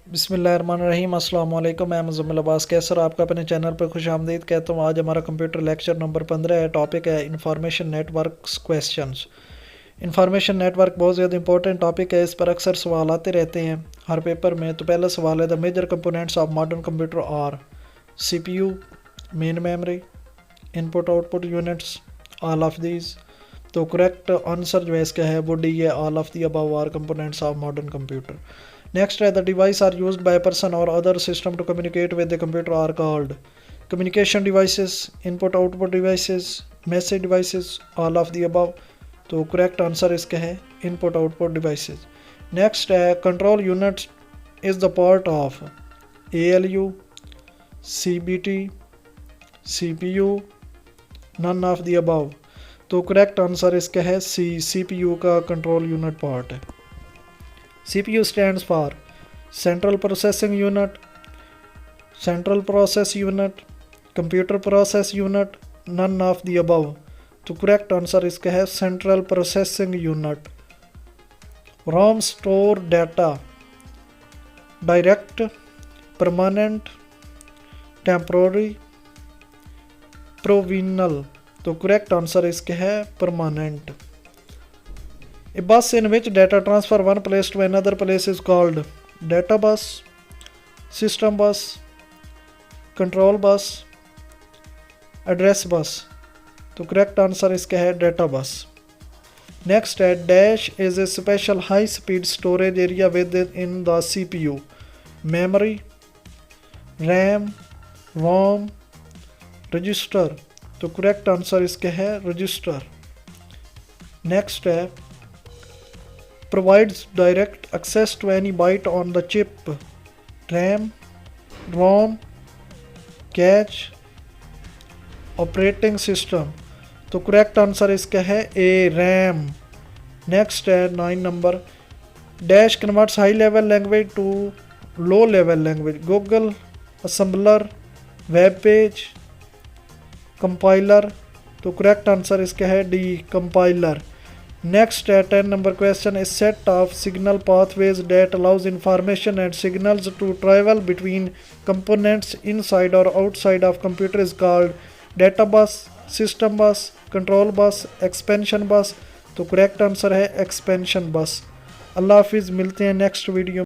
बिस्मिल्लाहिर्रहमानिर्रहीम। अस्सलाम वालेकुम। मैं मuzammilabbasqaisar आपका अपने चैनल पर खुश आमदीद कहता हूँ। आज हमारा कंप्यूटर लेक्चर नंबर 15 है। टॉपिक है information networks questions. Information network बहुत ज़्यादा इंपॉर्टेंट टॉपिक है। इस पर अक्सर सवाल आते रहते हैं हर पेपर में। तो पहला सवाल है, the major components of modern computer are CPU, main memory, input output units, all of these. तो करेक्ट आंसर जो है इसका है वो डी है, all of the above are components of modern computer. Next है, the device are used by person और other system to communicate with the computer are called communication devices, input output devices, message devices, all of the above. तो correct answer इसका है input output devices. Next है, control unit is the part of ALU, CBT, CPU, none of the above. तो correct answer इसका है C, CPU का control unit part है। CPU stands for central processing unit, central process unit, computer process unit, none of the above. तो correct answer इसका है central processing unit. ROM store data, direct, permanent, temporary, provisional. तो correct answer इसके है permanent. A bus in which data transfer one place to another place is called data bus, system bus, control bus, address bus। तो correct answer इसका है data bus। Next है, dash is a special high speed storage area within the CPU, memory, RAM, ROM, register. तो correct answer इसके है register. Next है, provides direct access to any byte on the chip, RAM, ROM, cache, operating system। तो correct answer इसका है A, RAM। Next है 9 number, dash converts high level language to low level language, Google, assembler, web page, compiler. तो correct answer इसका है D, compiler. Next, 10 number question, is set of signal pathways that allows information and signals to travel between components inside or outside of computer is called data bus, system bus, control bus, expansion bus। तो correct answer है expansion bus। अल्लाह हाफिज़, मिलते हैं next video.